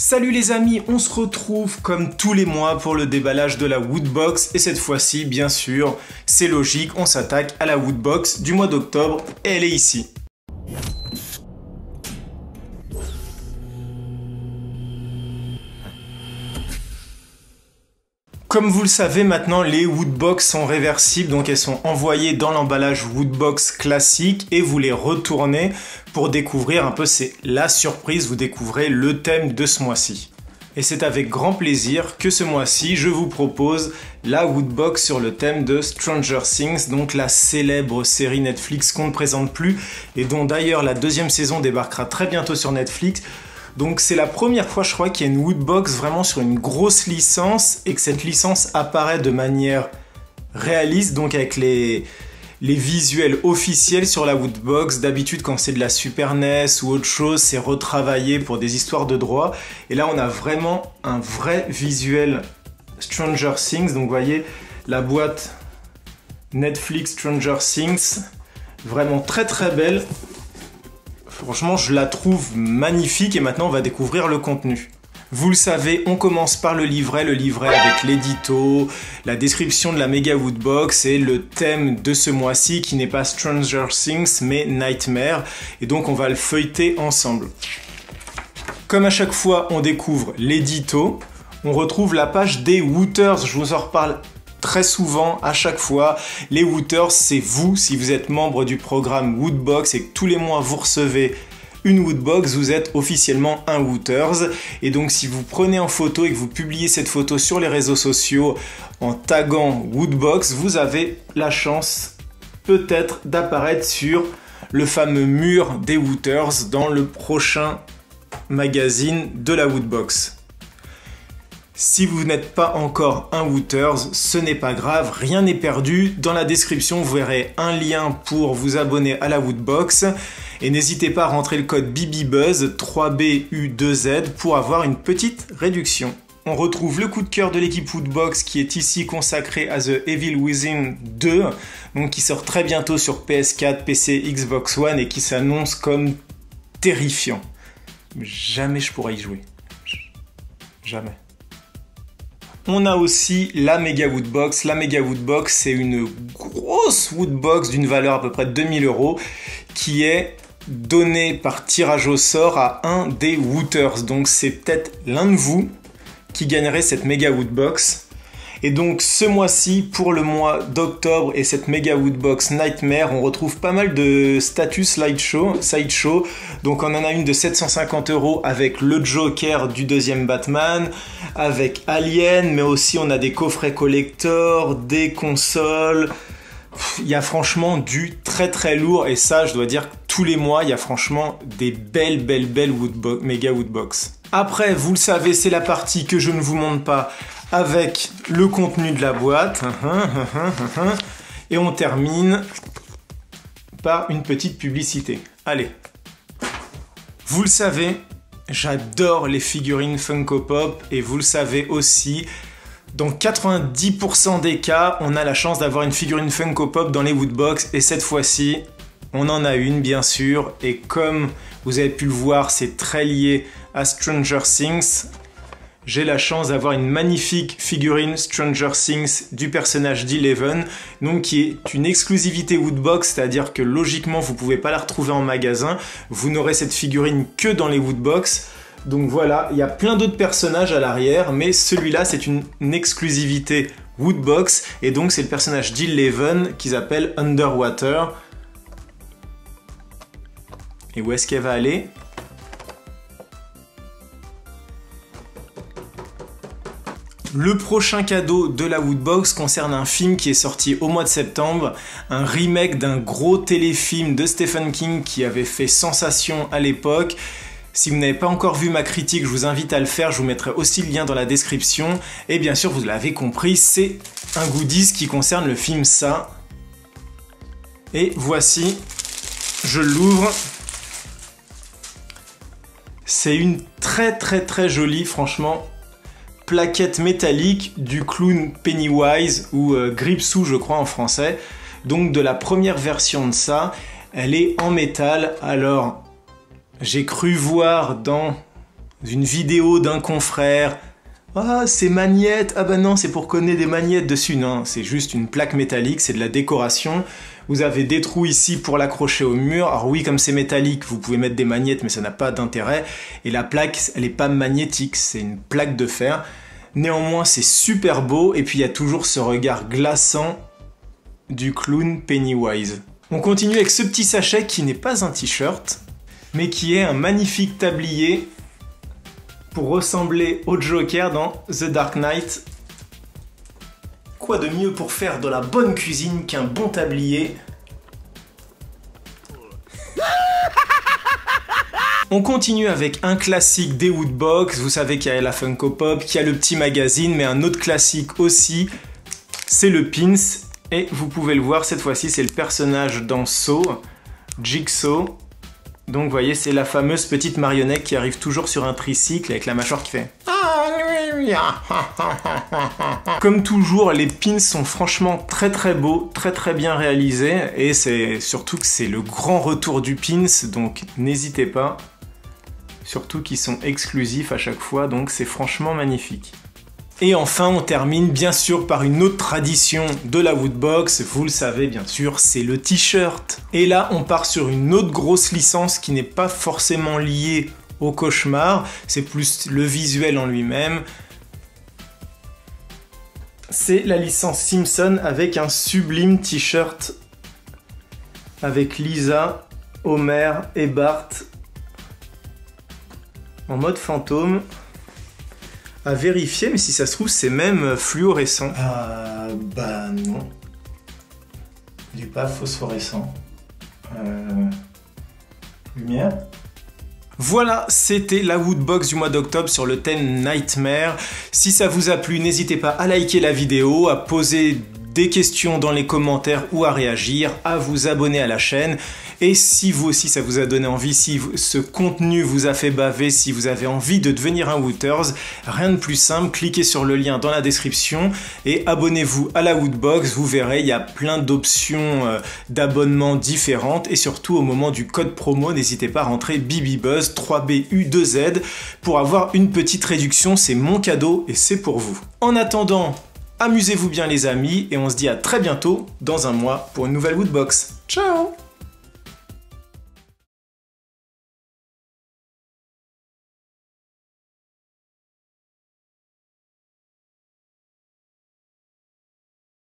Salut les amis, on se retrouve comme tous les mois pour le déballage de la Woodbox et cette fois-ci, bien sûr, c'est logique, on s'attaque à la Woodbox du mois d'octobre et elle est ici. Comme vous le savez maintenant, les Woodbox sont réversibles, donc elles sont envoyées dans l'emballage Woodbox classique et vous les retournez pour découvrir un peu, c'est la surprise, vous découvrez le thème de ce mois-ci. Et c'est avec grand plaisir que ce mois-ci, je vous propose la Woodbox sur le thème de Stranger Things, donc la célèbre série Netflix qu'on ne présente plus et dont d'ailleurs la deuxième saison débarquera très bientôt sur Netflix. Donc c'est la première fois je crois qu'il y a une Woodbox vraiment sur une grosse licence et que cette licence apparaît de manière réaliste, donc avec les visuels officiels sur la Woodbox. D'habitude quand c'est de la Super NES ou autre chose, c'est retravaillé pour des histoires de droit. Et là on a vraiment un vrai visuel Stranger Things, donc vous voyez la boîte Netflix Stranger Things, vraiment très très belle. Franchement, je la trouve magnifique et maintenant on va découvrir le contenu. Vous le savez, on commence par le livret avec l'édito, la description de la méga Woodbox et le thème de ce mois-ci qui n'est pas Stranger Things mais Nightmare. Et donc on va le feuilleter ensemble. Comme à chaque fois, on découvre l'édito. On retrouve la page des Wooters, je vous en reparle très souvent, à chaque fois. Les Wooters, c'est vous, si vous êtes membre du programme Woodbox et que tous les mois vous recevez une Woodbox, vous êtes officiellement un Wooters. Et donc si vous prenez en photo et que vous publiez cette photo sur les réseaux sociaux en taguant Woodbox, vous avez la chance peut-être d'apparaître sur le fameux mur des Wooters dans le prochain magazine de la Woodbox. Si vous n'êtes pas encore un Wooters, ce n'est pas grave, rien n'est perdu. Dans la description, vous verrez un lien pour vous abonner à la Woodbox. Et n'hésitez pas à rentrer le code BIBIBUZZ 3BU2Z pour avoir une petite réduction. On retrouve le coup de cœur de l'équipe Woodbox qui est ici consacré à The Evil Within 2, donc qui sort très bientôt sur PS4, PC, Xbox One et qui s'annonce comme terrifiant. Jamais je pourrais y jouer. Jamais. On a aussi la Mega Woodbox. La Mega Woodbox, c'est une grosse Woodbox d'une valeur à peu près de 2000 € qui est donnée par tirage au sort à un des Wooters. Donc c'est peut-être l'un de vous qui gagnerait cette Mega Woodbox. Et donc ce mois-ci, pour le mois d'octobre et cette Mega Woodbox Nightmare, on retrouve pas mal de statues sideshow. Donc on en a une de 750 € avec le Joker du deuxième Batman, avec Alien, mais aussi on a des coffrets collector, des consoles. Il y a franchement du très très lourd et ça je dois dire que tous les mois il y a franchement des belles Mega Woodbox. Après vous le savez, c'est la partie que je ne vous montre pas avec le contenu de la boîte. Et on termine par une petite publicité. Allez. Vous le savez, j'adore les figurines Funko Pop et vous le savez aussi, dans 90% des cas, on a la chance d'avoir une figurine Funko Pop dans les Woodbox et cette fois-ci, on en a une bien sûr et comme vous avez pu le voir, c'est très lié à Stranger Things. J'ai la chance d'avoir une magnifique figurine Stranger Things du personnage d'Eleven, donc qui est une exclusivité Woodbox, c'est-à-dire que logiquement vous ne pouvez pas la retrouver en magasin, vous n'aurez cette figurine que dans les Woodbox. Donc voilà, il y a plein d'autres personnages à l'arrière, mais celui-là c'est une exclusivité Woodbox, et donc c'est le personnage d'Eleven qu'ils appellent Underwater. Et où est-ce qu'elle va aller ? Le prochain cadeau de la Woodbox concerne un film qui est sorti au mois de septembre, un remake d'un gros téléfilm de Stephen King qui avait fait sensation à l'époque. Si vous n'avez pas encore vu ma critique, je vous invite à le faire, je vous mettrai aussi le lien dans la description. Et bien sûr, vous l'avez compris, c'est un goodies qui concerne le film Ça. Et voici, je l'ouvre. C'est une très jolie, franchement, plaquette métallique du clown Pennywise ou Gripsou je crois en français, donc de la première version de ça. Elle est en métal. Alors j'ai cru voir dans une vidéo d'un confrère. Ah, c'est magnettes. Ah bah non, c'est pour coller des magnettes dessus. Non, c'est juste une plaque métallique, c'est de la décoration. Vous avez des trous ici pour l'accrocher au mur. Alors oui, comme c'est métallique, vous pouvez mettre des magnettes, mais ça n'a pas d'intérêt. Et la plaque, elle n'est pas magnétique, c'est une plaque de fer. Néanmoins, c'est super beau. Et puis, il y a toujours ce regard glaçant du clown Pennywise. On continue avec ce petit sachet qui n'est pas un t-shirt, mais qui est un magnifique tablier pour ressembler au Joker dans The Dark Knight. Quoi de mieux pour faire de la bonne cuisine qu'un bon tablier? On continue avec un classique des Woodbox. Vous savez qu'il y a la Funko Pop, qu'il y a le petit magazine, mais un autre classique aussi, c'est le Pins. Et vous pouvez le voir, cette fois-ci, c'est le personnage dans Saw, Jigsaw. Donc vous voyez, c'est la fameuse petite marionnette qui arrive toujours sur un tricycle avec la mâchoire qui fait... Comme toujours, les pins sont franchement très beaux, très bien réalisés. Et c'est surtout que c'est le grand retour du pins, donc n'hésitez pas. Surtout qu'ils sont exclusifs à chaque fois, donc c'est franchement magnifique. Et enfin, on termine bien sûr par une autre tradition de la Woodbox, vous le savez bien sûr, c'est le t-shirt. Et là, on part sur une autre grosse licence qui n'est pas forcément liée au cauchemar, c'est plus le visuel en lui-même. C'est la licence Simpson avec un sublime t-shirt avec Lisa, Homer et Bart en mode fantôme. À vérifier, mais si ça se trouve, c'est même fluorescent. Bah non. Il n'est pas phosphorescent. Lumière. Voilà, c'était la Woodbox du mois d'octobre sur le thème Nightmare. Si ça vous a plu, n'hésitez pas à liker la vidéo, à poser des questions dans les commentaires ou à réagir, à vous abonner à la chaîne. Et si vous aussi ça vous a donné envie, si ce contenu vous a fait baver, si vous avez envie de devenir un Wooters, rien de plus simple, cliquez sur le lien dans la description et abonnez-vous à la Woodbox, vous verrez, il y a plein d'options d'abonnement différentes et surtout au moment du code promo, n'hésitez pas à rentrer BBBuzz 3BU2Z pour avoir une petite réduction, c'est mon cadeau et c'est pour vous. En attendant, amusez-vous bien les amis et on se dit à très bientôt dans un mois pour une nouvelle Woodbox. Ciao!